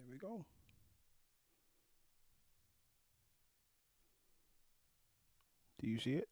There we go. Do you see it?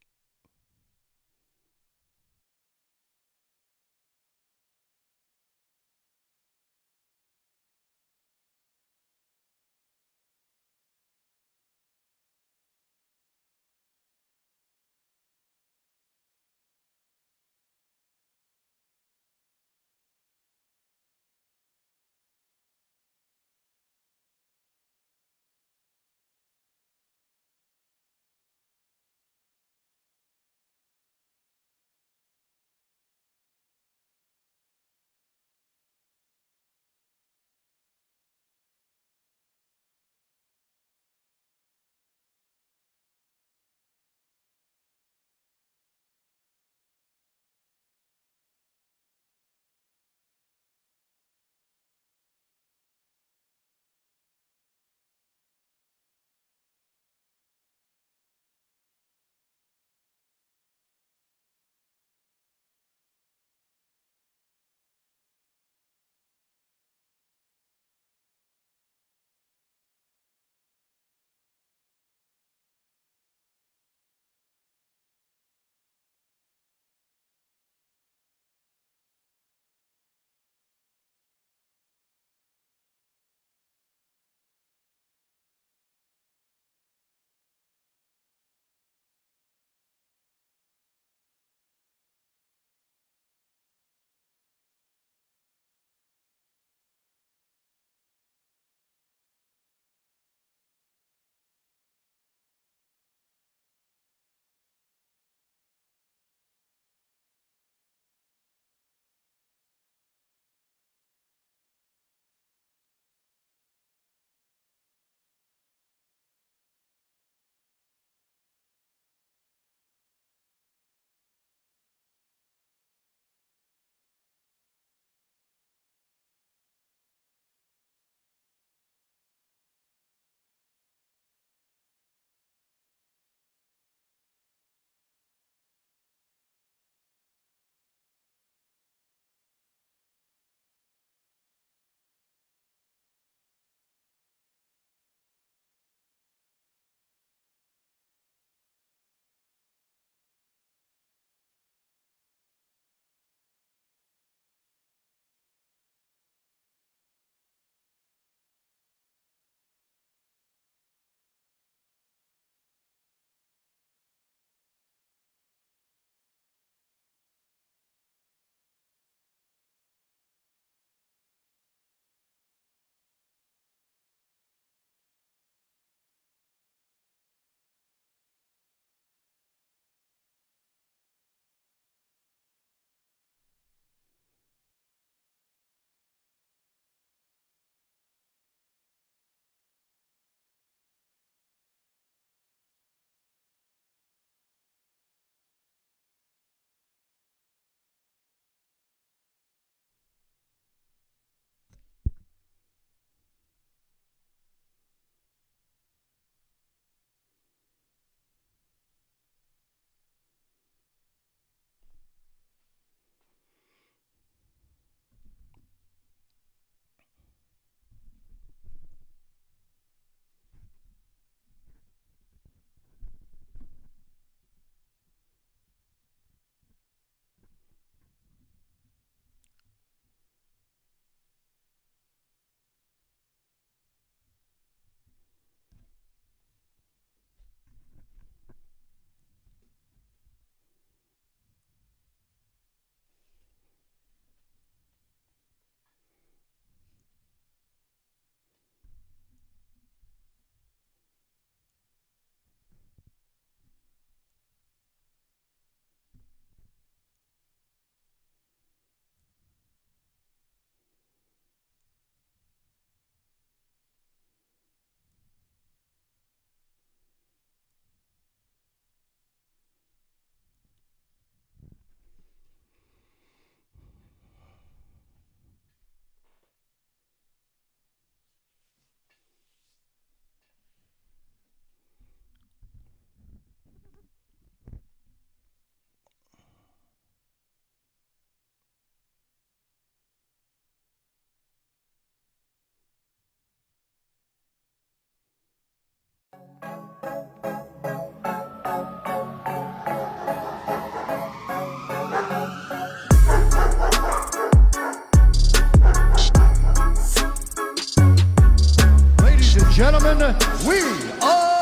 gentlemen, we are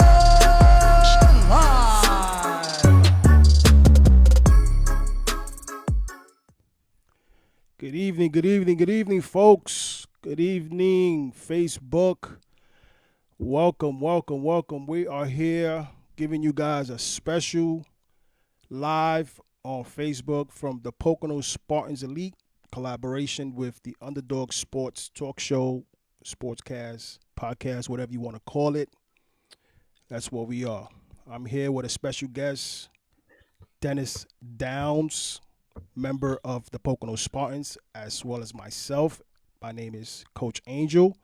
live. Good evening, good evening, good evening, folks. Good evening, Facebook. Welcome, welcome, welcome. We are here giving you guys a special live on Facebook from the Pocono Spartans Elite collaboration with the Underdog Sports Talk Show, Sportscast, Podcast, whatever you want to call it. That's what we are. I'm here with a special guest, Dennis Downs, member of the Pocono Spartans, as well as myself. My name is Coach Angel,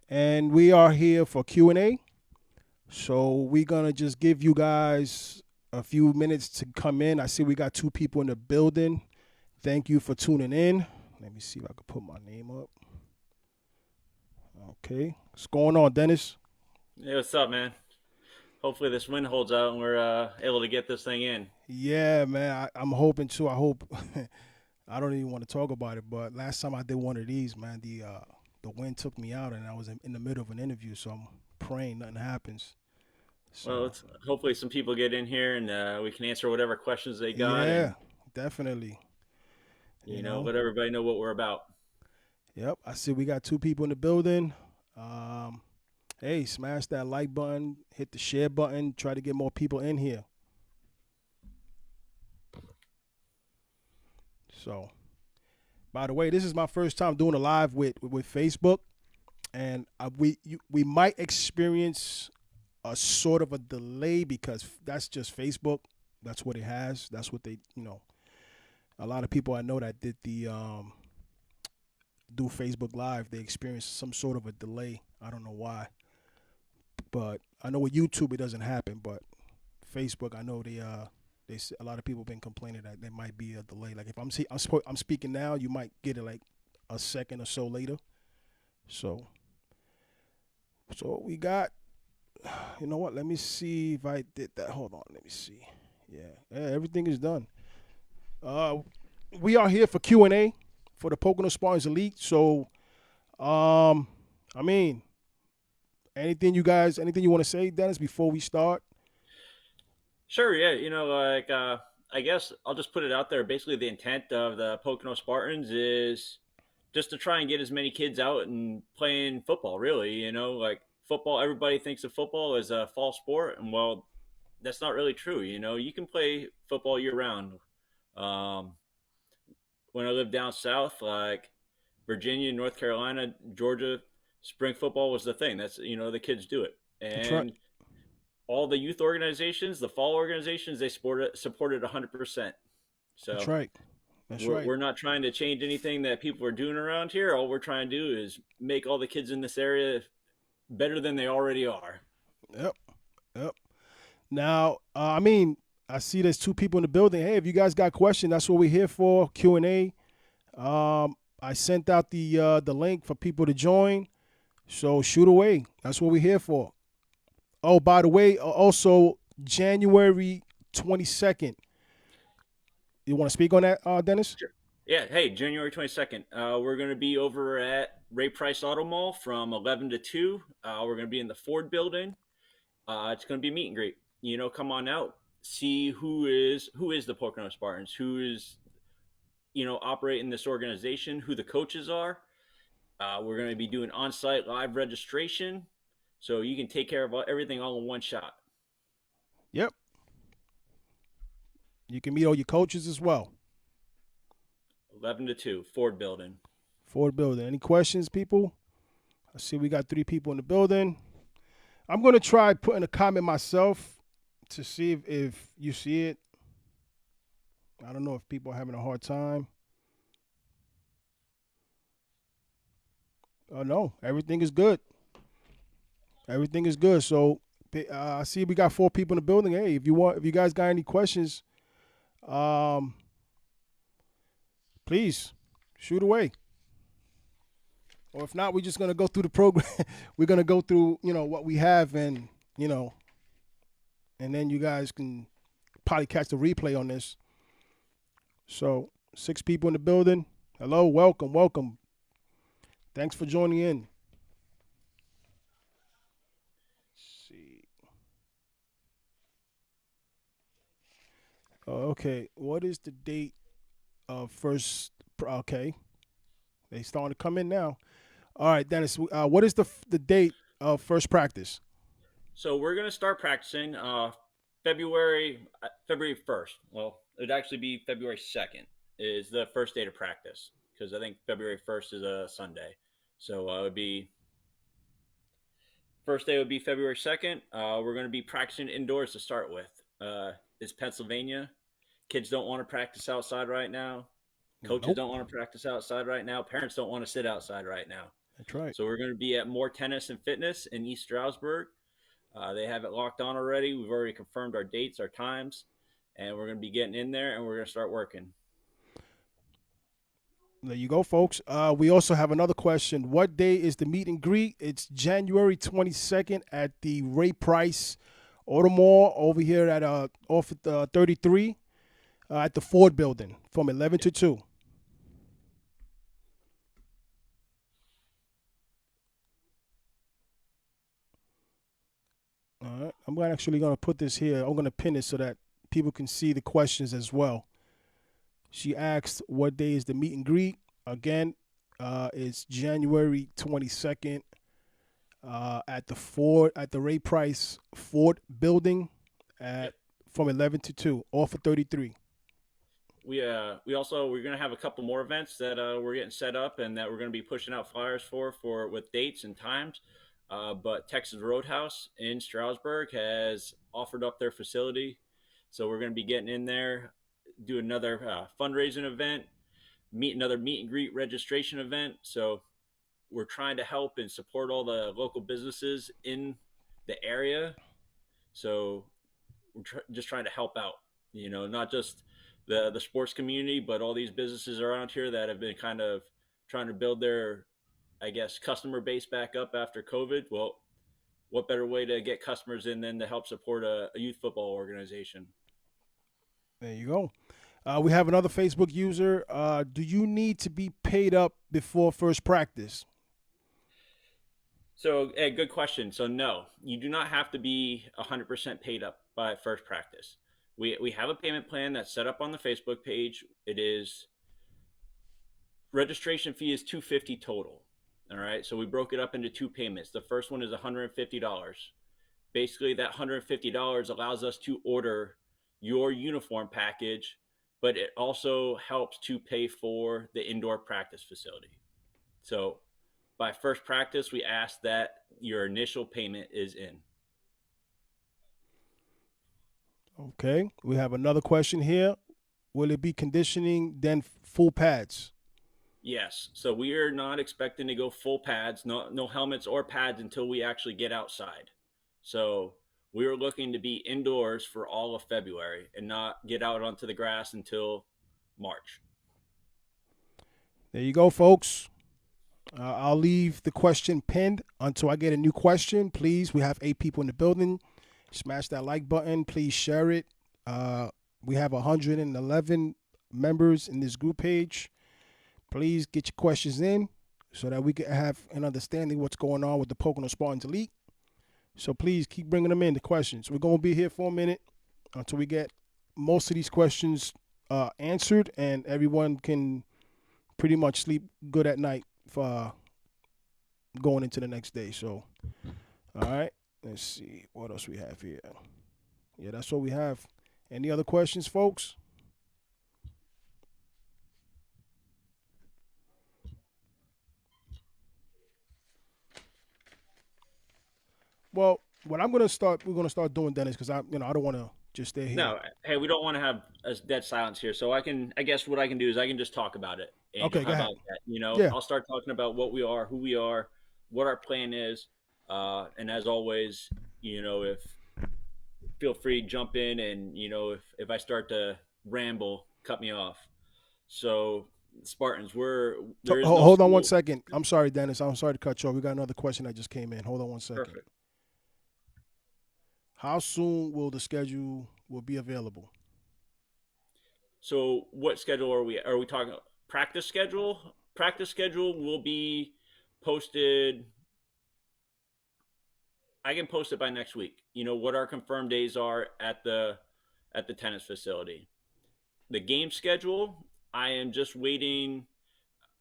and we are here for Q&A. So we're going to just give you guys a few minutes to come in. I see we got 2 people in the building. Thank you for tuning in. Let me see if I can put my name up. Okay. What's going on, Dennis? Hey, what's up, man? Hopefully this wind holds out and we're able to get this thing in. Yeah, man. I'm hoping to. I hope. I don't even want to talk about it, but last time I did one of these, man, the wind took me out, and I was in the middle of an interview, so I'm praying nothing happens. So, Well, hopefully some people get in here and we can answer whatever questions they got. Yeah, and, definitely. you know, let everybody know what we're about. Yep, I see we got 2 people in the building. Hey, smash that like button, hit the share button, try to get more people in here. So, by the way, this is my first time doing a live with Facebook, and we might experience a sort of a delay because that's just Facebook. That's what it has. That's what they, a lot of people I know that did the do Facebook Live, they experience some sort of a delay. I don't know why, but I know with YouTube it doesn't happen. But Facebook, I know they a lot of people have been complaining that there might be a delay. Like if I'm speaking now, you might get it like a second or so later. So we got. You know what? Let me see if I did that. Hold on. Let me see. Yeah, everything is done. We are here for Q&A for the Pocono Spartans Elite. So, I mean, anything you want to say, Dennis, before we start? Sure, yeah. I guess I'll just put it out there. Basically, the intent of the Pocono Spartans is just to try and get as many kids out and playing football, really. Football, everybody thinks of football as a fall sport, and well, that's not really true. You can play football year round. When I lived down south, like Virginia, North Carolina, Georgia, spring football was the thing. That's the kids do it, That's right. and all the youth organizations, the fall organizations, they supported 100%. So That's right. We're not trying to change anything that people are doing around here. All we're trying to do is make all the kids in this area better than they already are. Yep. Now, I see there's 2 people in the building. Hey, if you guys got questions, that's what we're here for, Q&A. I sent out the link for people to join, so shoot away. That's what we're here for. Oh, by the way, also January 22nd. You want to speak on that, Dennis? Sure. Yeah, hey, January 22nd. We're going to be over at Ray Price Auto Mall from 11 to 2. We're going to be in the Ford building. It's going to be a meet and greet. Come on out, see who is the Pocono Spartans, who is, operating this organization, who the coaches are. We're going to be doing on-site live registration, so you can take care of everything all in one shot. Yep. You can meet all your coaches as well. 11 to 2, Ford building. Ford building. Any questions, people? I see we got 3 people in the building. I'm going to try putting a comment myself to see if you see it. I don't know if people are having a hard time. Oh, no. Everything is good. Everything is good. So I see we got 4 people in the building. Hey, if you guys got any questions, please shoot away. Or if not, we're just going to go through the program. We're going to go through, what we have and then you guys can probably catch the replay on this. So 6 people in the building. Hello, welcome. Thanks for joining in. Okay, what is the date of first? Okay, they starting to come in now. All right, Dennis. What is the date of first practice? So we're gonna start practicing February 1st. Well, it'd actually be February 2nd is the first day to practice because I think February 1st is a Sunday. So it would be first day would be February 2nd. We're gonna be practicing indoors to start with. It's Pennsylvania. Kids don't want to practice outside right now. Coaches Nope. don't want to practice outside right now. Parents don't want to sit outside right now. That's right. So we're going to be at More Tennis and Fitness in East Stroudsburg. They have it locked on already. We've already confirmed our dates, our times, and we're going to be getting in there and we're going to start working. There you go, folks. We also have another question. What day is the meet and greet? It's January 22nd at the Ray Price Auto Mall over here at off at 33 at the Ford Building from 11 to 2. All right. I'm actually going to put this here. I'm going to pin it so that people can see the questions as well. She asked, what day is the meet and greet? Again, it's January 22nd at the Ray Price Ford Building at Yep. from 11 to 2, all for 33. We're going to have a couple more events that we're getting set up and that we're going to be pushing out flyers for with dates and times. But Texas Roadhouse in Stroudsburg has offered up their facility, so we're going to be getting in there, do another fundraising event, another meet and greet registration event. So we're trying to help and support all the local businesses in the area. So just trying to help out, not just the sports community, but all these businesses around here that have been kind of trying to build their, I guess, customer base back up after COVID. Well, what better way to get customers in than to help support a youth football organization? There you go. We have another Facebook user. Do you need to be paid up before first practice? So, good question. So, no, you do not have to be 100% paid up by first practice. We have a payment plan that's set up on the Facebook page. It is registration fee is $250 total. All right. So we broke it up into two payments. The first one is $150. Basically, that $150 allows us to order your uniform package, but it also helps to pay for the indoor practice facility. So by first practice, we ask that your initial payment is in. Okay. We have another question here. Will it be conditioning then full pads? Yes. So we are not expecting to go full pads, no helmets or pads until we actually get outside. So we are looking to be indoors for all of February and not get out onto the grass until March. There you go, folks. I'll leave the question pinned until I get a new question. Please, we have 8 people in the building. Smash that like button. Please share it. We have 111 members in this group page. Please get your questions in so that we can have an understanding what's going on with the Pocono Spartans Elite. So please keep bringing them in, the questions. We're going to be here for a minute until we get most of these questions answered and everyone can pretty much sleep good at night for going into the next day. So, all right, let's see what else we have here. Yeah, that's what we have. Any other questions, folks? Well, what we're gonna start doing, Dennis, because I don't want to just stay here. No, hey, we don't want to have a dead silence here. So I guess what I can do is I can just talk about it. Angel, Okay, how go ahead. about that? Yeah, I'll start talking about what we are, who we are, what our plan is. And as always, if feel free to jump in and, if I start to ramble, cut me off. So Spartans, there is no hold on one school. second. I'm sorry, Dennis. I'm sorry to cut you off. We got another question that just came in. Hold on one second. Perfect. How soon will the schedule will be available? So what schedule are we? Are we talking practice schedule? Practice schedule will be posted. I can post it by next week. What our confirmed days are at the tennis facility. The game schedule, I am just waiting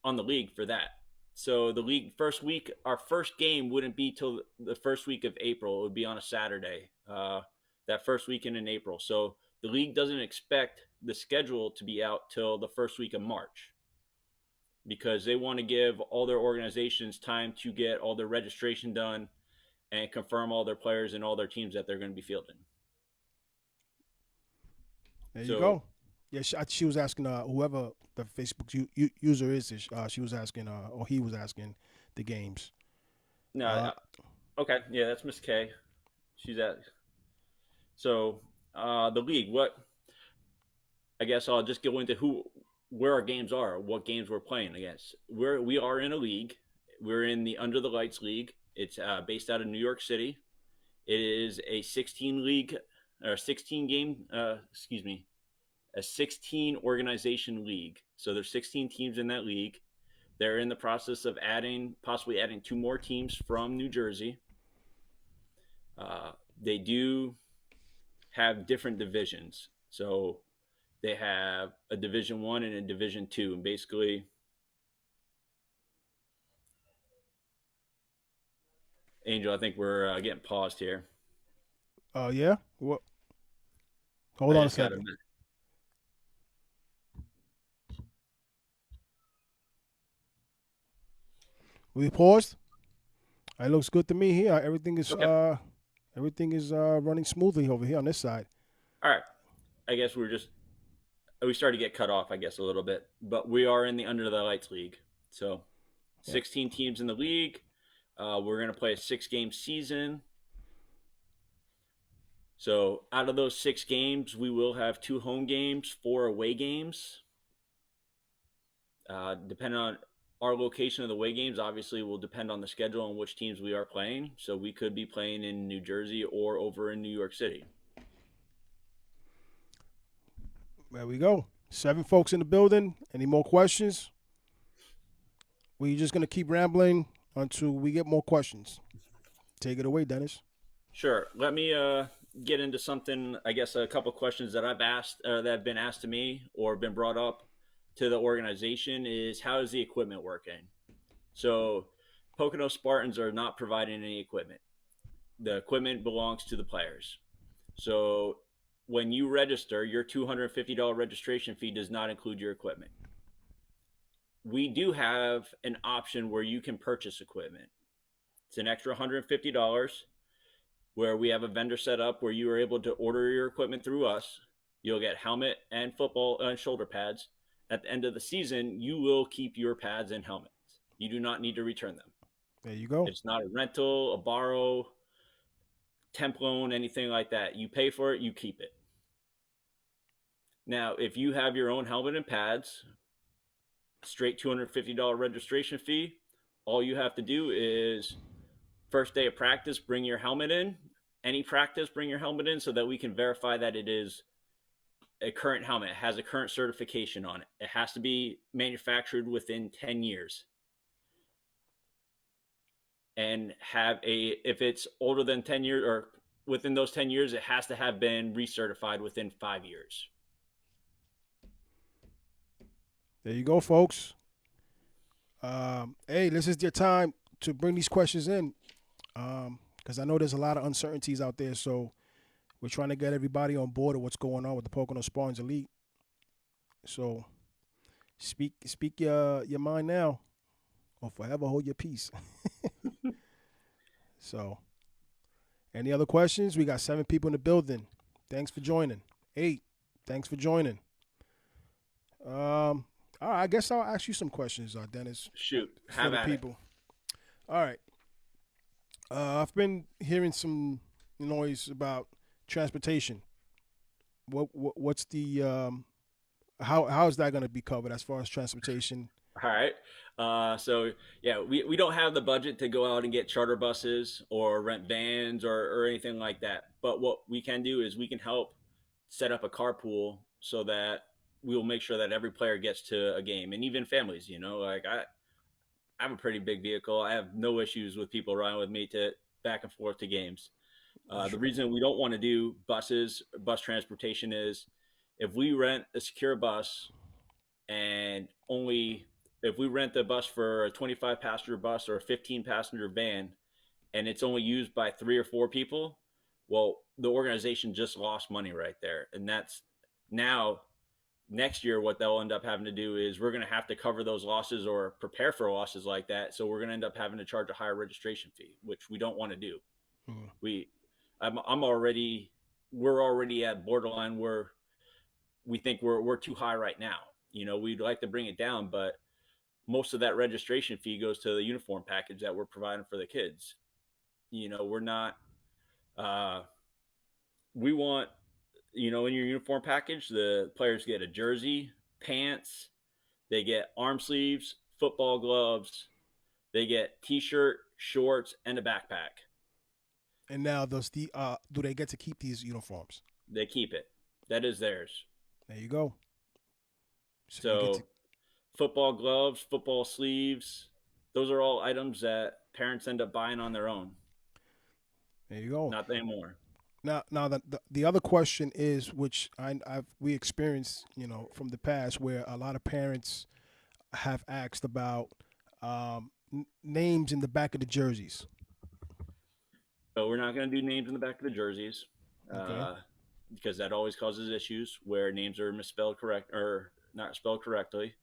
on the league for that. So the league first week, our first game wouldn't be till the first week of April. It would be on a Saturday, that first weekend in April. So the league doesn't expect the schedule to be out till the first week of March because they want to give all their organizations time to get all their registration done and confirm all their players and all their teams that they're going to be fielding. There you So go. Yeah, she was asking whoever the Facebook user is. She was asking, or he was asking, the games. no, Uh, okay, yeah, that's Miss K. She's at. So the league, what? I guess I'll just go into where our games are, what games we're playing against. We are in a league. We're in the Under the Lights League. It's based out of New York City. It is a 16 league or 16 game. Excuse me, a 16 organization league. So there's 16 teams in that league. They're in the process of possibly adding 2 more teams from New Jersey. They do have different divisions. So they have a Division 1 and a Division 2, and basically Angel, I think we're getting paused here. yeah. Well, hold I on a just got a second. minute. We paused. It looks good to me here. Okay. Everything is running smoothly over here on this side. All right. I guess we started to get cut off, I guess, a little bit, but we are in the Under the Lights League. So Yeah. 16 teams in the league. We're going to play a 6-game season. So out of those 6 games, we will have 2 home games, 4 away games. Depending on our location of the away games, obviously will depend on the schedule and which teams we are playing. So we could be playing in New Jersey or over in New York City. There we go. 7 folks in the building. Any more questions? We're just gonna keep rambling until we get more questions. Take it away, Dennis. Sure. Let me get into something. I guess a couple questions that I've asked, that have been asked to me or been brought up to the organization is how is the equipment working? So, Pocono Spartans are not providing any equipment. The equipment belongs to the players. So, when you register, your $250 registration fee does not include your equipment. We do have an option where you can purchase equipment. It's an extra $150 where we have a vendor set up where you are able to order your equipment through us. You'll get helmet and football and shoulder pads. At the end of the season, you will keep your pads and helmets. You do not need to return them. There you go. It's not a rental, a borrow, temp loan, anything like that. You pay for it, you keep it. Now, if you have your own helmet and pads, straight $250 registration fee, all you have to do is first day of practice, bring your helmet in. Any practice, bring your helmet in so that we can verify that it is a current helmet. It has a current certification on it. It has to be manufactured within 10 years. And if it's older than 10 years or within those 10 years, it has to have been recertified within 5 years. There you go, folks. Hey, this is your time to bring these questions in, because I know there's a lot of uncertainties out there. So we're trying to get everybody on board of what's going on with the Pocono Spartans Elite. So speak your mind now, or forever hold your peace. So, any other questions? We got 7 people in the building. Thanks for joining. 8. Thanks for joining. All right, I guess I'll ask you some questions, Dennis. Shoot, For have the at people. All right. I've been hearing some noise about transportation. What's the how is that going to be covered as far as transportation? it. All right. So yeah, we don't have the budget to go out and get charter buses or rent vans or anything like that. But what we can do is we can help set up a carpool so that we will make sure that every player gets to a game, and even families. Like I have a pretty big vehicle. I have no issues with people riding with me to back and forth to games. The reason we don't want to do bus transportation is if we rent a secure bus and only if we rent the bus for a 25 passenger bus or a 15 passenger van and it's only used by 3 or 4 people, well, the organization just lost money right there. And that's now next year, what they'll end up having to do is we're going to have to cover those losses or prepare for losses like that. So we're going to end up having to charge a higher registration fee, which we don't want to do. Mm. We, I'm already, we're already at borderline where we think we're too high right now. We'd like to bring it down, but most of that registration fee goes to the uniform package that we're providing for the kids. We're not, uh, we want, in your uniform package, the players get a jersey, pants, they get arm sleeves, football gloves, they get t-shirt, shorts, and a backpack. And now, do they get to keep these uniforms? They keep it. That is theirs. There you go. So you get to. So football gloves, football sleeves, those are all items that parents end up buying on their own. There you go. Not anymore. Now the other question is, which we experienced, from the past, where a lot of parents have asked about names in the back of the jerseys. So we're not going to do names in the back of the jerseys, Okay. because that always causes issues where names are misspelled correct or not spelled correctly.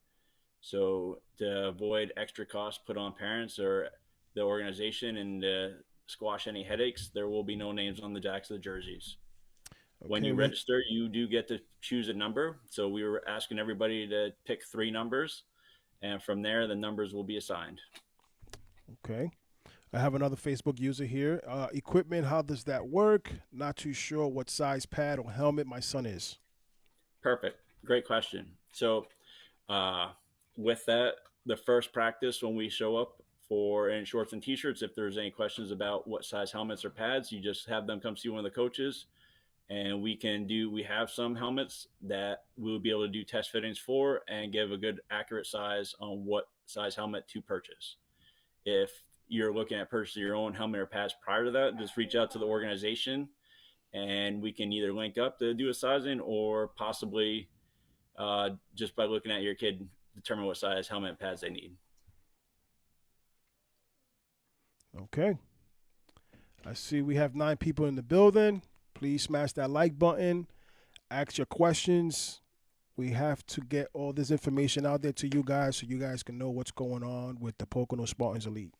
So to avoid extra costs put on parents or the organization and squash any headaches, there will be no names on the backs of the jerseys. When Okay. you register, you do get to choose a number. So we were asking everybody to pick 3 numbers, and from there, the numbers will be assigned. Okay. I have another Facebook user here. Equipment, how does that work? Not too sure what size pad or helmet my son is. Perfect. Great question. So, with that, the first practice when we show up in shorts and t-shirts, if there's any questions about what size helmets or pads, you just have them come see one of the coaches, and we have some helmets that we'll be able to do test fittings for and give a good accurate size on what size helmet to purchase. If you're looking at purchasing your own helmet or pads prior to that, just reach out to the organization and we can either link up to do a sizing or possibly just by looking at your kid, determine what size helmet and pads they need. Okay. I see we have 9 people in the building. Please smash that like button. Ask your questions. We have to get all this information out there to you guys so you guys can know what's going on with the Pocono Spartans Elite.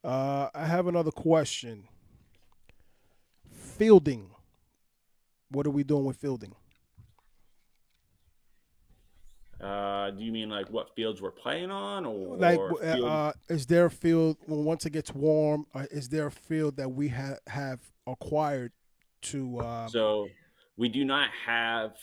I have another question. Fielding. What are we doing with fielding? Do you mean like what fields we're playing on, or Like, field? is there a field once it gets warm? Is there a field that we have acquired to? So we do not have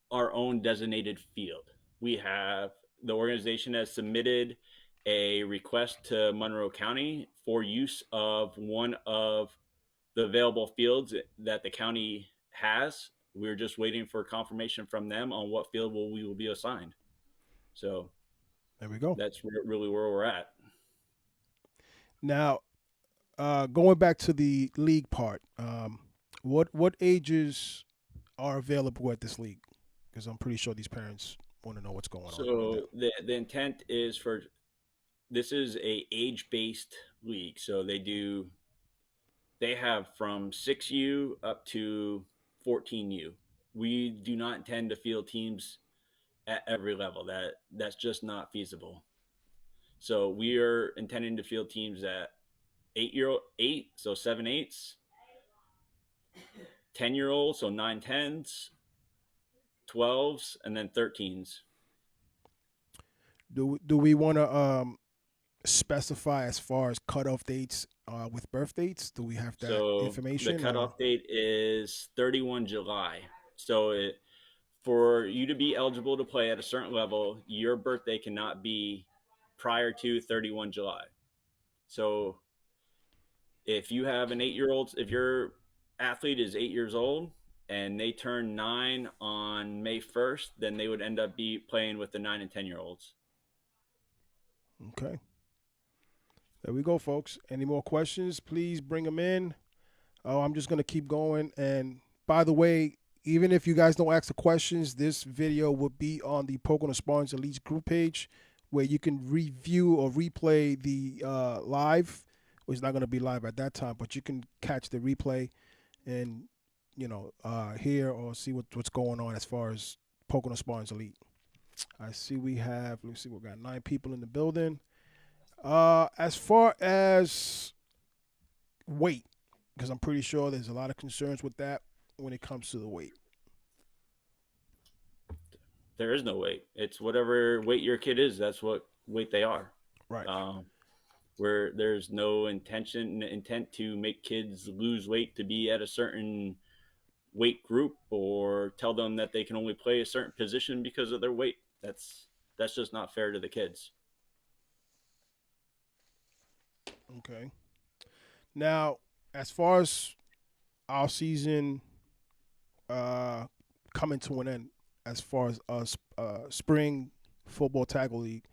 our own designated field. The organization has submitted a request to Monroe County for use of one of the available fields that the county has. We're just waiting for confirmation from them on what field we will be assigned. So There we go. that's really where we're at. Now, going back to the league part, what ages are available at this league? Because I'm pretty sure these parents want to know what's going on. So the intent is for this is a age-based league. So they have from 6U up to 14U. We do not intend to field teams at every level. That's just not feasible. So we are intending to field teams at 8, so 7/8s, 10-year-olds, so 9/10s, 12s, and then 13s. Do we want to specify as far as cutoff dates with birth dates? Do we have that So information? the cutoff date is 31 July. So for you to be eligible to play at a certain level, your birthday cannot be prior to 31 July. So if you have an 8-year-old, if your athlete is 8 years old and they turn 9 on May 1st, then they would end up be playing with the 9 and 10-year-olds. Okay. There we go, folks. Any more questions? Please bring them in. Oh, I'm just going to keep going. And by the way, Even if you guys don't ask the questions, this video will be on the Pocono Spartans Elite group page where you can review or replay the live. Well, it's not going to be live at that time, but you can catch the replay and hear or see what's going on as far as Pocono Spartans Elite. I see we have. Let me see. We've got 9 people in the building. As far as weight, because I'm pretty sure there's a lot of concerns with that when it comes to the weight. There is no weight. It's whatever weight your kid is. That's what weight they are. Right. Where there's no intent to make kids lose weight to be at a certain weight group or tell them that they can only play a certain position because of their weight. That's just not fair to the kids. Okay. Now, as far as our season coming to an end, as far as us spring football tackle league,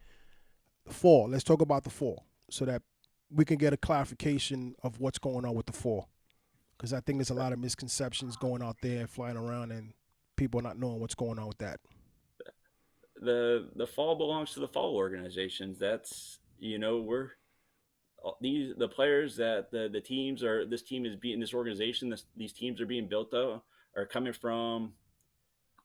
the fall. Let's talk about the fall so that we can get a clarification of what's going on with the fall. Because I think there's a lot of misconceptions going out there, flying around, and people not knowing what's going on with that. The fall belongs to the fall organizations. That's we're the players that the teams are. This team is being this organization. These teams are being built up are coming from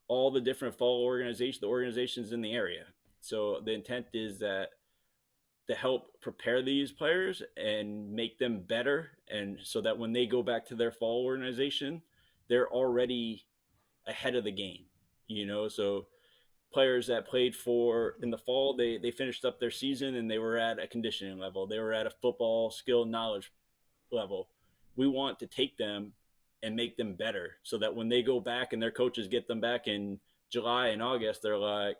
all the different fall the organizations in the area. So the intent is that to help prepare these players and make them better, and so that when they go back to their fall organization, they're already ahead of the game. So players that played for in the fall, they finished up their season and they were at a conditioning level. They were at a football skill knowledge level. We want to take them and make them better so that when they go back and their coaches get them back in July and August, they're like,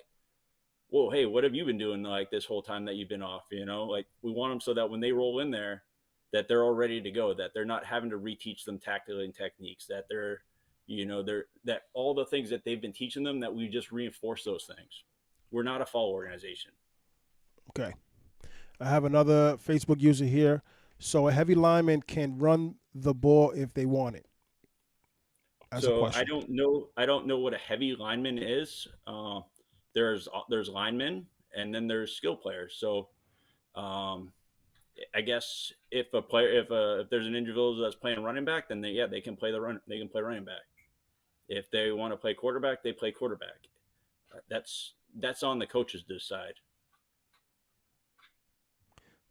whoa, hey, what have you been doing like this whole time that you've been off? Like we want them so that when they roll in there, that they're all ready to go, that they're not having to reteach them tactically and techniques, that they're that all the things that they've been teaching them, that we just reinforce those things. We're not a fall organization. Okay. I have another Facebook user here. So a heavy lineman can run the ball if they want it. That's a So question. I don't know what a heavy lineman is. There's linemen and then there's skill players. So um, I guess if there's an individual that's playing running back, then they can play they can play running back. If they want to play quarterback, they play quarterback. That's on the coaches to decide.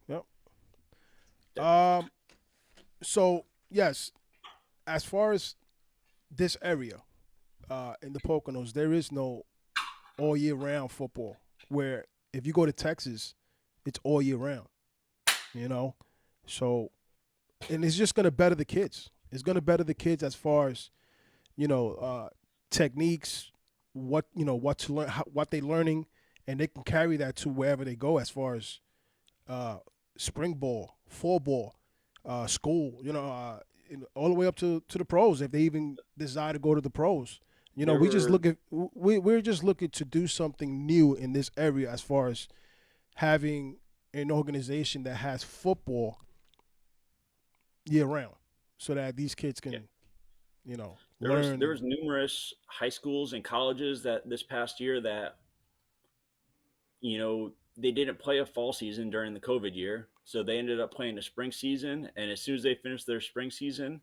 Yep. Um. So yes, as far as this area, in the Poconos, there is no all year round football. Where if you go to Texas, it's all year round. You know, so and it's just gonna better the kids. It's gonna better the kids as far as techniques, what to learn, what they learning, and they can carry that to wherever they go as far as uh, spring ball, fall ball, school, all the way up to the pros if they even desire to go to the pros. There We just were look at we're just looking to do something new in this area as far as having an organization that has football year round, so that these kids yeah, can learn. there was numerous high schools and colleges that this past year that they didn't play a fall season during the COVID year, so they ended up playing a spring season. And as soon as they finished their spring season,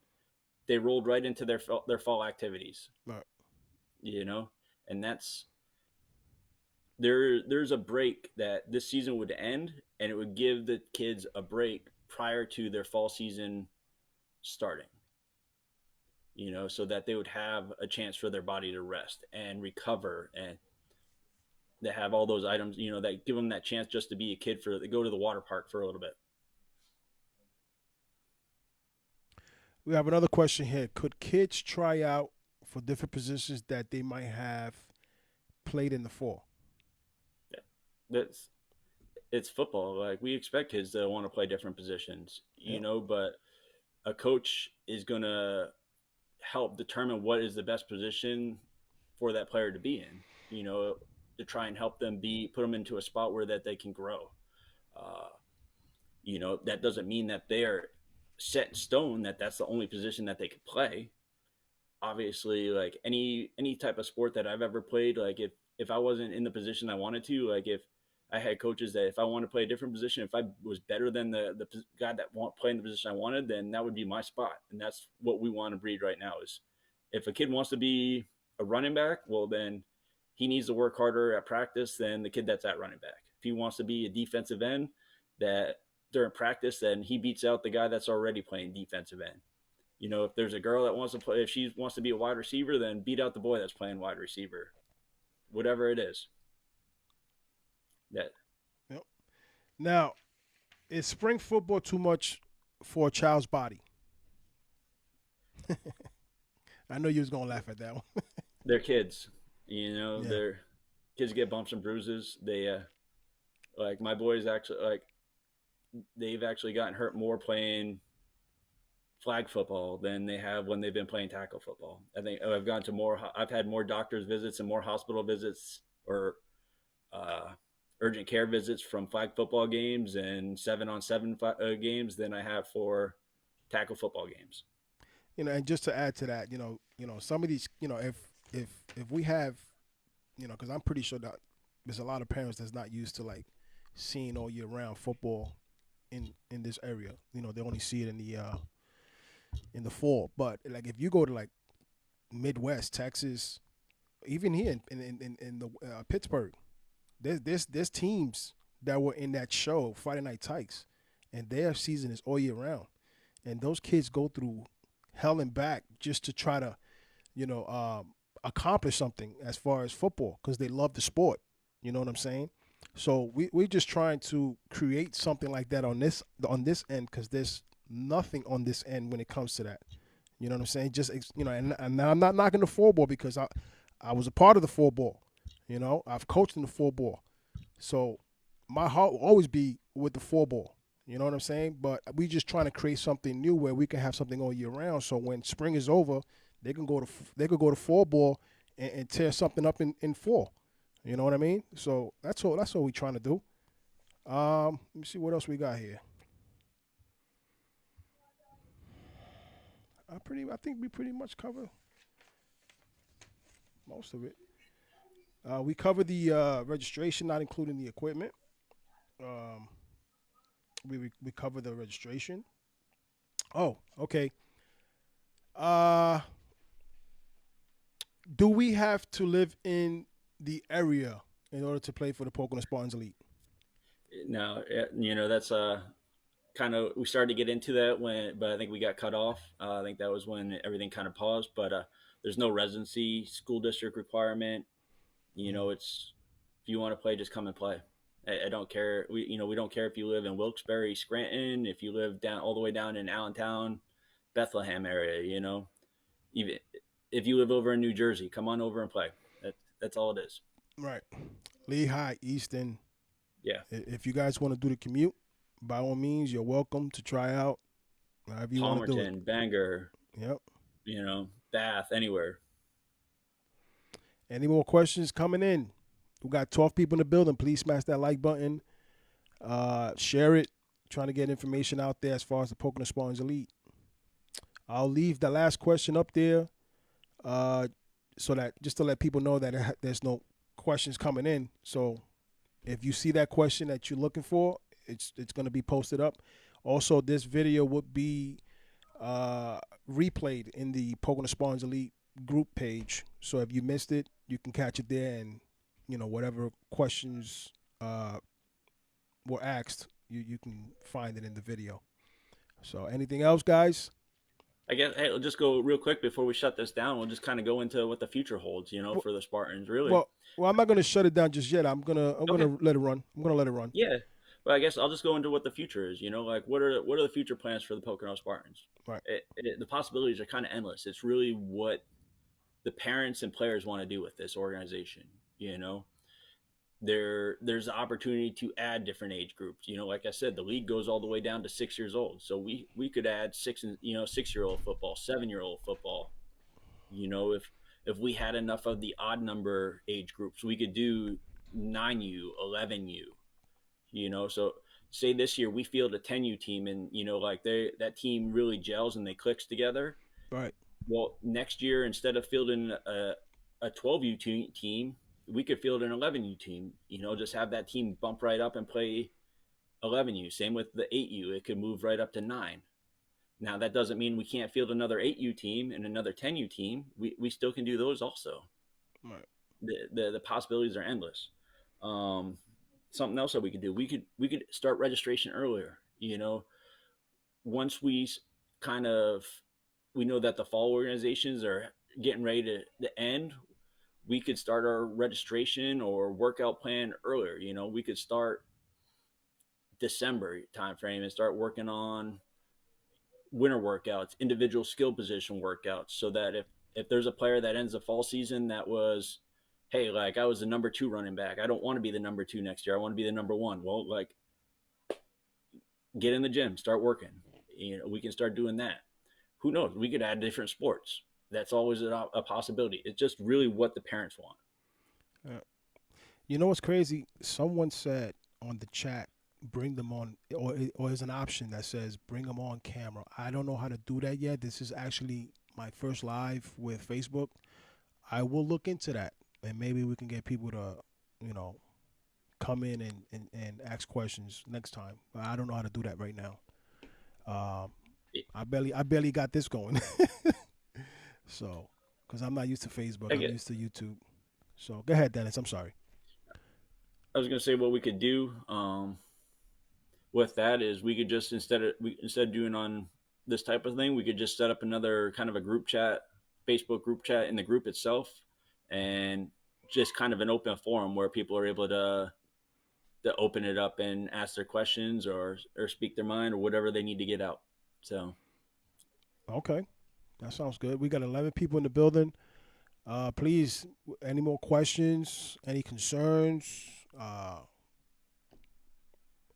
they rolled right into their fall activities. Right. And there's a break that this season would end, and it would give the kids a break prior to their fall season starting. So that they would have a chance for their body to rest and recover, and they have all those items, that give them that chance just to be a kid go to the water park for a little bit. We have another question here. Could kids try out for different positions that they might have played in the fall? Yeah. It's football. Like, we expect kids to want to play different positions, Yep. but a coach is going to help determine what is the best position for that player to be in, to try and help them put them into a spot where that they can grow. Uh, that doesn't mean that they are set in stone, that that's the only position that they could play. obviously, like any type of sport that I've ever played, like if I wasn't in the position I wanted to, like if I had coaches that if I wanted to play a different position, if I was better than the guy that want playing the position I wanted, then that would be my spot. And that's what we want to breed right now is if a kid wants to be a running back, well then he needs to work harder at practice than the kid that's at running back. If he wants to be a defensive end, that during practice, then he beats out the guy that's already playing defensive end. If there's a girl that wants to play, if she wants to be a wide receiver, then beat out the boy that's playing wide receiver, whatever it is. That Yep. Now, is spring football too much for a child's body? I know you was gonna laugh at that one. they're kids, Yeah. they're kids get bumps and bruises. They like my boys actually like they've actually gotten hurt more playing flag football than they have when they've been playing tackle football. I think I've had more doctor's visits and more hospital visits or uh, urgent care visits from flag football games and 7-on-7 games than I have for tackle football games. And just to add to that, some of these, if we have, because I'm pretty sure that there's a lot of parents that's not used to like seeing all year round football in this area. They only see it in the fall. But like if you go to like Midwest, Texas, even here in the Pittsburgh, there's teams that were in that show Friday Night Tykes, and their season is all year round, and those kids go through hell and back just to try to, you know, accomplish something as far as football because they love the sport. You know what I'm saying? So we're just trying to create something like that on this end because there's nothing on this end when it comes to that. You know what I'm saying? Just and I'm not knocking the four ball because I was a part of the four ball. I've coached in the four ball, so my heart will always be with the four ball. You know what I'm saying? But we just trying to create something new where we can have something all year round. So when spring is over, they can go to four ball and tear something up in fall. You know what I mean? So that's all we're trying to do. Let me see what else we got here. I think we pretty much cover most of it. We cover the registration, not including the equipment. Um, we cover the registration. Oh, okay. Uh, do we have to live in the area in order to play for the Pocono Spartans Elite? Now, that's kind of we started to get into that but I think we got cut off. I think that was when everything kind of paused. But there's no residency school district requirement. It's if you want to play, just come and play. I don't care. We don't care if you live in Wilkes-Barre, Scranton, if you live down all the way down in Allentown, Bethlehem area. Even if you live over in New Jersey, come on over and play. That's all it is. Right. Lehigh, Easton. Yeah. If you guys want to do the commute, by all means, you're welcome to try out. However you want to do it. Palmerton, Bangor, Yep. Bath, anywhere. Any more questions coming in? We got 12 people in the building. Please smash that like button. Share it. Trying to get information out there as far as the Pocono Spartans Elite. I'll leave the last question up there so that just to let people know that there's no questions coming in. So if you see that question that you're looking for, it's going to be posted up. Also, this video would be replayed in the Pocono Spartans Elite group page. So if you missed it, you can catch it there, and whatever questions were asked, you can find it in the video. So anything else, guys? I guess hey, we'll just go real quick before we shut this down. We'll just kind of go into what the future holds, Well, for the Spartans. Really. well, I'm not going to shut it down just yet. I'm gonna Okay. let it run. I'm gonna let it run. Yeah. But I guess I'll just go into what the future is. Like what are the future plans for the Pocono Spartans? Right. The possibilities are kind of endless. It's really what the parents and players want to do with this organization. There's the opportunity to add different age groups. Like I said, the league goes all the way down to 6 years old. So we could add 6-year-old football, 7-year-old football. If we had enough of the odd number age groups, we could do 9U, 11U. So say this year we field a 10U team, and like that team really gels and they clicks together. Right. Well, next year, instead of fielding a 12U team, we could field an 11U team. Just have that team bump right up and play 11U. Same with the 8U. It could move right up to 9. Now, that doesn't mean we can't field another 8U team and another 10U team. We still can do those also. Right. The possibilities are endless. Something else that we could do, we could start registration earlier. Once kind of we know that the fall organizations are getting ready to end, we could start our registration or workout plan earlier. We could start December timeframe and start working on winter workouts, individual skill position workouts, so that if there's a player that ends the fall season that was, hey, like I was the number 2 running back, I don't want to be the number 2 next year, I want to be the number 1. Well, like, get in the gym, start working. We can start doing that. Who knows? We could add different sports. That's always a possibility. It's just really what the parents want. You know what's crazy? Someone said on the chat, bring them on, or there's an option that says bring them on camera. I don't know how to do that yet. This is actually my first live with Facebook. I will look into that, and maybe we can get people to, you know, come in and ask questions next time. But I don't know how to do that right now. Um, I barely got this going. So, because I'm not used to Facebook, I I'm get. used to YouTube. So go ahead, Dennis. I'm sorry. I was gonna say what we could do with that is we could just instead of doing on this type of thing, we could just set up another kind of a group chat, Facebook group chat in the group itself, and just kind of an open forum where people are able to open it up and ask their questions or speak their mind or whatever they need to get out. So Okay, that sounds good. We got 11 people in the building. Please, any more questions? Any concerns? Uh,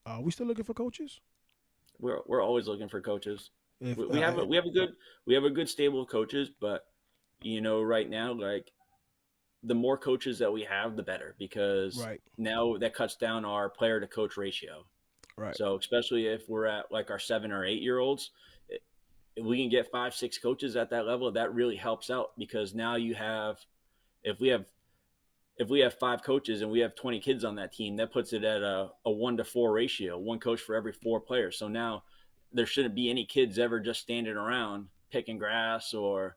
are we still looking for coaches? we're always looking for coaches. If We have a good stable of coaches, but right now, like, the more coaches that we have, the better, because right, now that cuts down our player to coach ratio. right, So especially if we're at like our 7 or 8 year olds, if we can get 5, 6 coaches at that level, that really helps out, because now you have, if we have if we have 5 coaches and we have 20 kids on that team, that puts it at a 1-to-4 ratio, one coach for every 4 players. So now there shouldn't be any kids ever just standing around picking grass or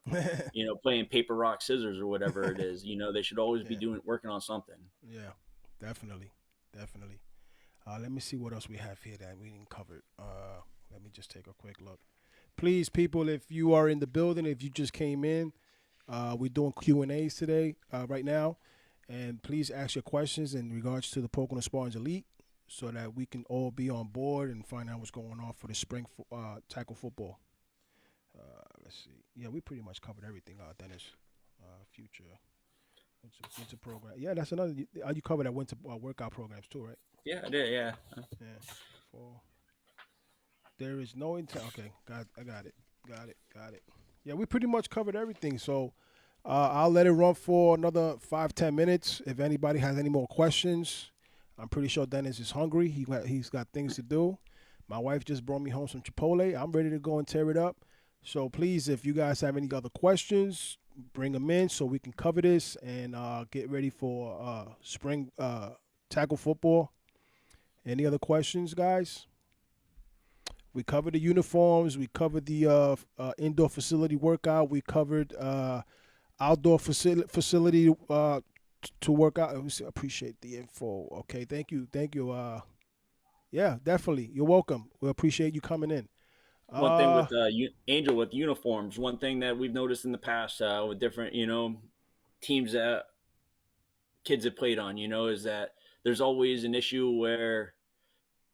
playing paper rock scissors or whatever it is. They should always be yeah, working on something. yeah, definitely, definitely. Let me see what else we have here that we didn't cover. Let me just take a quick look. Please, people, if you are in the building, if you just came in, we're doing Q&As today, right now. And please ask your questions in regards to the Pocono Spartans Elite so that we can all be on board and find out what's going on for the spring tackle football. Let's see. Yeah, we pretty much covered everything, Dennis. Future. Winter program. Yeah, that's another. You covered that winter workout programs too, right? Yeah, I did. Yeah. Yeah. Fall. There is no intent. Okay, I got it. Got it. Yeah, we pretty much covered everything. So I'll let it run for another 5-10 minutes. If anybody has any more questions, I'm pretty sure Dennis is hungry. He's got things to do. My wife just brought me home some Chipotle. I'm ready to go and tear it up. So please, if you guys have any other questions, bring them in so we can cover this and get ready for spring tackle football. Any other questions, guys? We covered the uniforms. We covered the indoor facility workout. We covered outdoor facility to work out. Appreciate the info. Okay, thank you. Yeah, definitely. You're welcome. We appreciate you coming in. One thing Uh, with Angel with uniforms, one thing that we've noticed in the past with different teams that kids have played on, is that there's always an issue where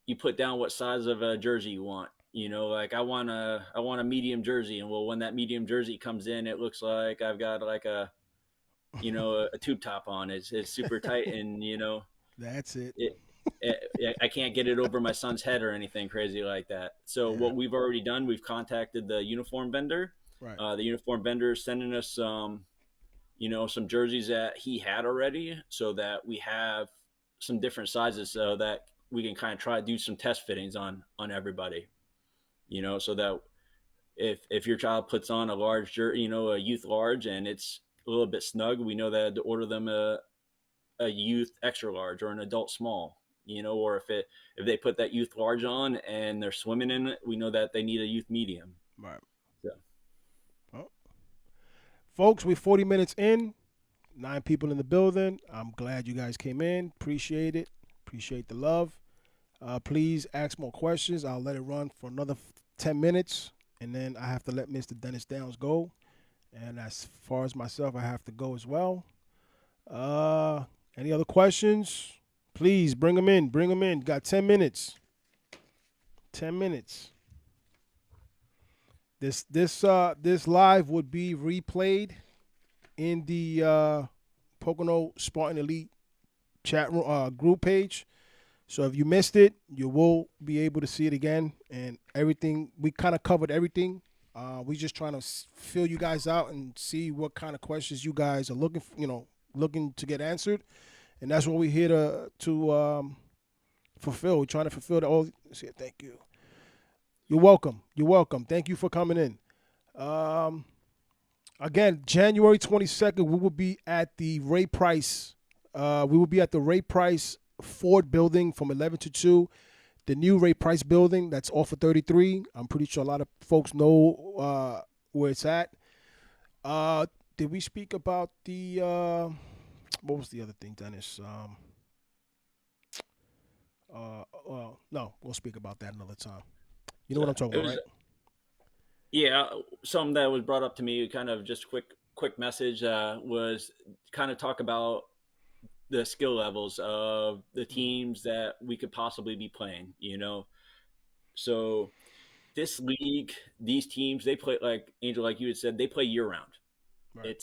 you put down what size of a jersey you want. Like I want a medium jersey, and well, when that medium jersey comes in, it looks like I've got like a tube top on. It's super tight, and that's it. it, I can't get it over my son's head or anything crazy like that. So Yeah. what we've already done, we've contacted the uniform vendor. Right. The uniform vendor is sending us some jerseys that he had already, so that we have some different sizes, so that we can kind of try to do some test fittings on everybody. So that if your child puts on a large jersey, a youth large, and it's a little bit snug, we know that to order them a youth extra large or an adult small. Or if they put that youth large on and they're swimming in it, we know that they need a youth medium. Right. So Well, folks, we're 40 minutes in. 9 people in the building. I'm glad you guys came in. Appreciate it. Appreciate the love. Please ask more questions. I'll let it run for another 10 minutes, and then I have to let Mr. Dennis Downs go. And as far as myself, I have to go as well. Any other questions? Please bring them in. Bring them in. Got 10 minutes. 10 minutes. This live would be replayed in the Pocono Spartan Elite chat room, group page. So if you missed it, you will be able to see it again. And everything, we kind of covered everything. We just trying to fill you guys out and see what kind of questions you guys are looking to get answered. And that's what we're here to fulfill. We're trying to fulfill the all. Thank you. You're welcome. You're welcome. Thank you for coming in. Again, January 22nd, we will be at the Ray Price. We will be at the Ray Price Ford building from 11 to 2. The new Ray Price building that's off of 33. I'm pretty sure a lot of folks know where it's at. Did we speak about the what was the other thing, Dennis? No, we'll speak about that another time. You know what I'm talking about, right? Yeah, something that was brought up to me, kind of just quick message, was kind of talk about the skill levels of the teams that we could possibly be playing. So this league, these teams, they play, like Angel, like you had said, they play year round. Right.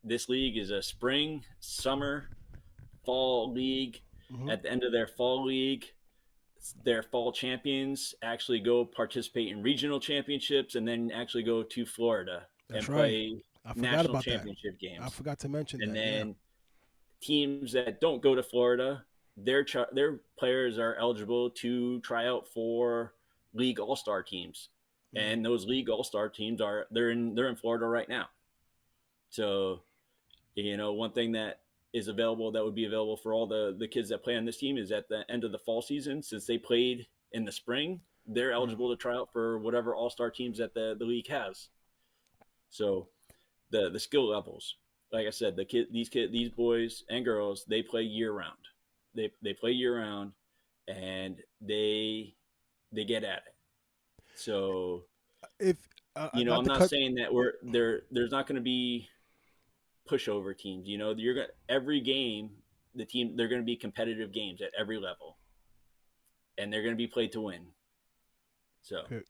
This league is a spring, summer, fall league. Mm-hmm. At the end of their fall league, their fall champions actually go participate in regional championships and then actually go to Florida That's and right. play I forgot national about championship that. games. I forgot to mention And that. then teams that don't go to Florida, their players are eligible to try out for league all-star teams. Mm-hmm. And those league all-star teams they're in Florida right now. So, one thing that is available, that would be available for all the kids that play on this team, is at the end of the fall season, since they played in the spring, they're eligible to try out for whatever all-star teams that the league has. So the skill levels, like I said, these boys and girls, they play year round. They play year round, and they get at it. So if I'm not saying that there's not going to be pushover teams. Every game, they're going to be competitive games at every level, and they're going to be played to win. So okay.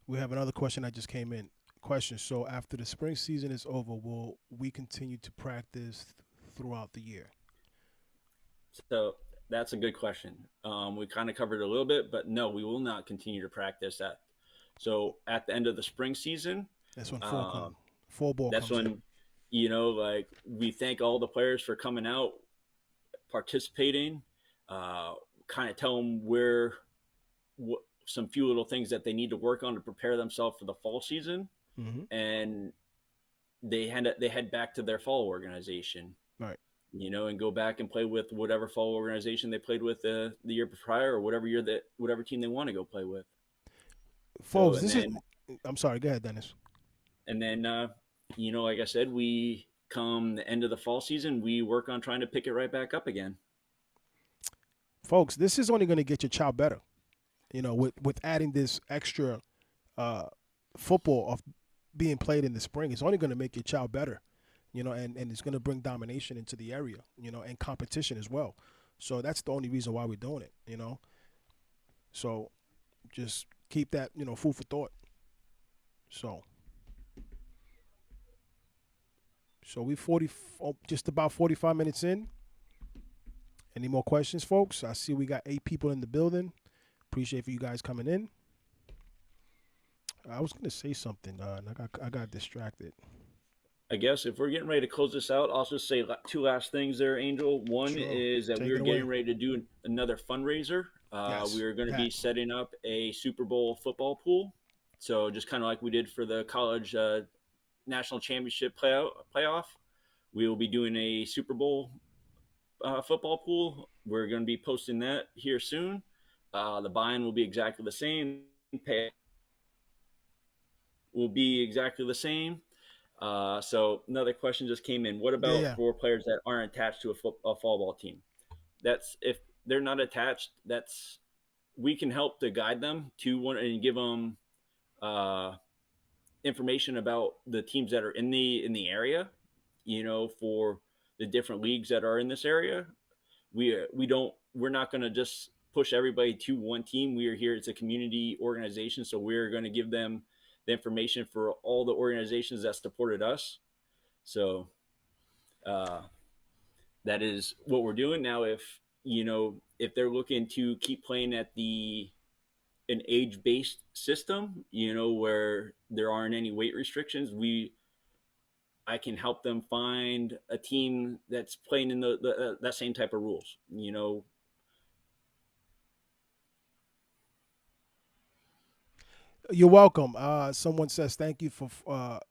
We have another question that just came in. Question: so after the spring season is over, will we continue to practice throughout the year? So that's a good question. We kind of covered it a little bit, but no, we will not continue to practice that. So at the end of the spring season, that's when fall ball that's comes when like, we thank all the players for coming out, participating, kind of tell them some few little things that they need to work on to prepare themselves for the fall season, and they head back to their fall organization, right? And go back and play with whatever fall organization they played with the year prior, or whatever team they want to go play with. Folks, I'm sorry. Go ahead, Dennis. And then, like I said, we come the end of the fall season, we work on trying to pick it right back up again. Folks, this is only going to get your child better. With adding this extra football of being played in the spring, it's only going to make your child better. And it's going to bring domination into the area, and competition as well. So that's the only reason why we're doing it, So just keep that, food for thought. So we just about 45 minutes in. Any more questions, folks? I see we got 8 people in the building. Appreciate for you guys coming in. I was going to say something, and I got distracted. I guess if we're getting ready to close this out, I'll just say 2 last things there, Angel. One is that we're getting ready to do another fundraiser. Yes, we are going to be setting up a Super Bowl football pool. So just kind of like we did for the college national championship playoff, we will be doing a Super Bowl football pool. We're going to be posting that here soon. The buy-in will be exactly the same. Pay will be exactly the same. So another question just came in. What Yeah, about yeah. for players that aren't attached to a fall ball team? That's if they're not attached. That's we can help to guide them to one and give them uh, information about the teams that are in the area. For the different leagues that are in this area. We're not going to just push everybody to one team. We are here. It's a community organization, so we're going to give them the information for all the organizations that supported us. So uh, that is what we're doing now. If they're looking to keep playing at the an age based system, where there aren't any weight restrictions, I can help them find a team that's playing in that same type of rules. You're welcome. Someone says thank you for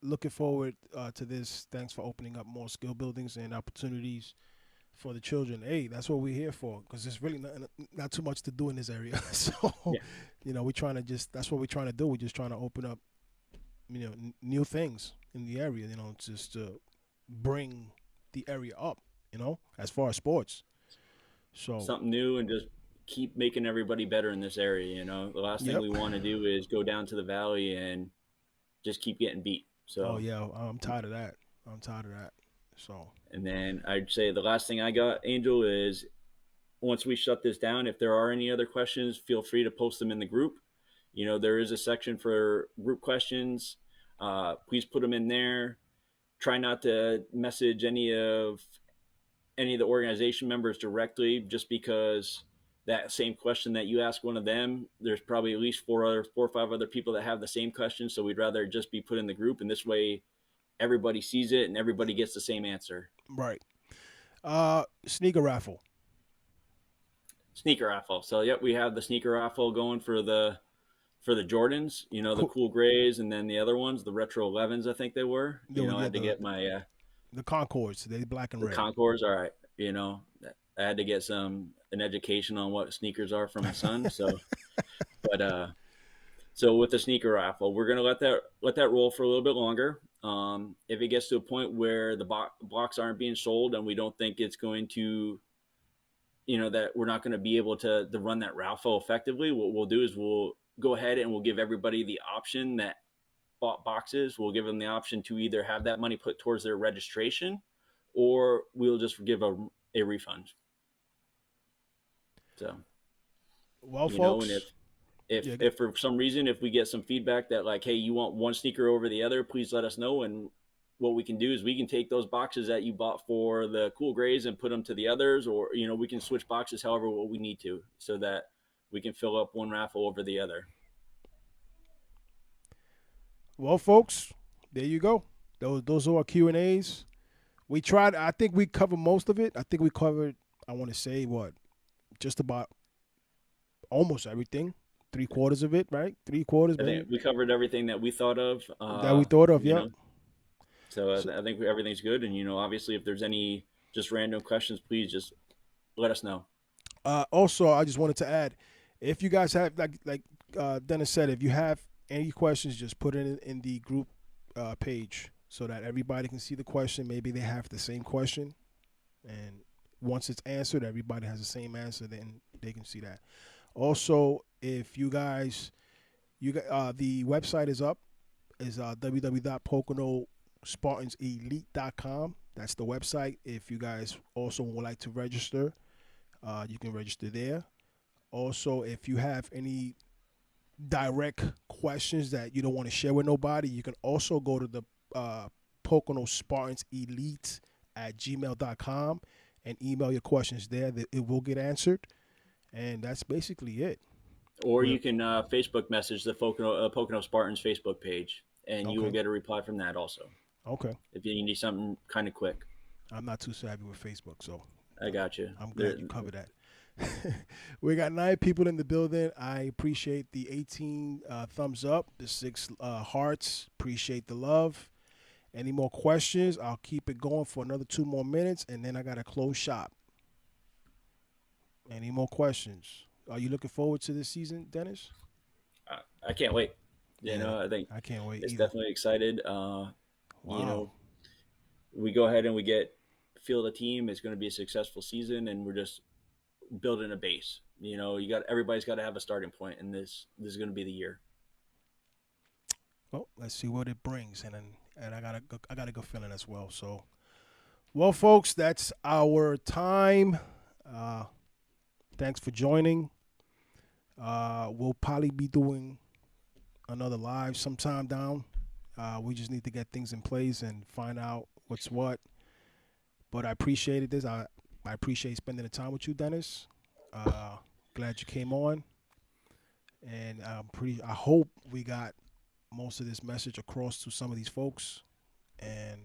looking forward to this. Thanks for opening up more skill buildings and opportunities for the children. Hey, that's what we're here for because there's really not too much to do in this area. So, Yeah. we're trying to that's what we're trying to do. We're just trying to open up, new things in the area, just to bring the area up, as far as sports. So, Something new and just keep making everybody better in this area. The last thing yep. we want to do is go down to the valley and just keep getting beat. Oh, So, yeah, I'm tired of that. I'm tired of that. So, and then I'd say the last thing I got, Angel, is once we shut this down, if there are any other questions, feel free to post them in the group. There is a section for group questions. Please put them in there. Try not to message any of the organization members directly, just because that same question that you ask one of them, there's probably at least four or five other people that have the same question. So we'd rather just be put in the group, and this way everybody sees it and everybody gets the same answer. right. Sneaker raffle. Sneaker raffle. So yep, we have the sneaker raffle going for the Jordans, the Cool. cool grays, and then the other ones, the retro 11s, I think they were. I Yeah, had to get my the Concords. They black and the red. Concords. All right, I had to get an education on what sneakers are from my son. So, but so with the sneaker raffle, we're gonna let that roll for a little bit longer. If it gets to a point where the blocks aren't being sold and we don't think it's going to, that we're not going to be able to run that raffle effectively, what we'll do is we'll go ahead and we'll give everybody the option that bought boxes. We'll give them the option to either have that money put towards their registration, or we'll just give a refund. So, Well, and if folks. if Yeah. if for some reason if we get some feedback that like, hey, you want one sneaker over the other, please let us know. And what we can do is we can take those boxes that you bought for the cool grays and put them to the others, or we can switch boxes however what we need to, so that we can fill up one raffle over the other. Well, folks. There you go. Those are our Q&As. We tried. I think we covered most of it. I think we covered. I want to say what, just about almost everything. 3/4 of it, right? 3/4, I maybe think we covered everything that we thought of. that we thought of. You Yep. know, so So, I think everything's good. And obviously, if there's any just random questions, please just let us know. also, I just wanted to add, if you guys have like Dennis said, if you have any questions, just put it in the group page so that everybody can see the question. Maybe they have the same question, and once it's answered, everybody has the same answer. Then they can see that. Also, if you guys, the website is up, is www.poconospartanselite.com. That's the website. If you guys also would like to register, you can register there. Also, if you have any direct questions that you don't want to share with nobody, you can also go to the POCONOSPARTANSELITE at gmail.com and email your questions there. That it will get answered. And that's basically it. Or We're, you can Facebook message the Pocono Spartans Facebook page, and you will okay. get a reply from that also. Okay. If you need something kind of quick, I'm not too savvy with Facebook, so I got you. I'm glad you covered that. We got 9 people in the building. I appreciate the 18 thumbs up, the 6 hearts. Appreciate the love. Any more questions? I'll keep it going for another 2 more minutes, and then I got to close shop. Any more questions? Are you looking forward to this season, Dennis? I can't wait. Yeah, I think I can't wait it's either. definitely excited. Wow. We go ahead and we feel the team is going to be a successful season, and we're just building a base. Everybody's got to have a starting point, and this is going to be the year. Well, let's see what it brings, and I got a good feeling as well. So, well, folks, that's our time. Uh, thanks for joining. We'll probably be doing another live sometime down. We just need to get things in place and find out what's what. But I appreciated this. I appreciate spending the time with you, Dennis. Glad you came on, and I hope we got most of this message across to some of these folks. And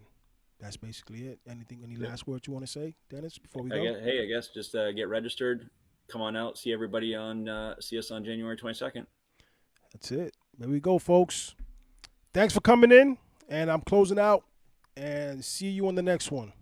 that's basically it. Any last words you want to say, Dennis, before we go? I guess just get registered. Come on out. See everybody see us on January 22nd. That's it. There we go, folks. Thanks for coming in, and I'm closing out, and see you on the next one.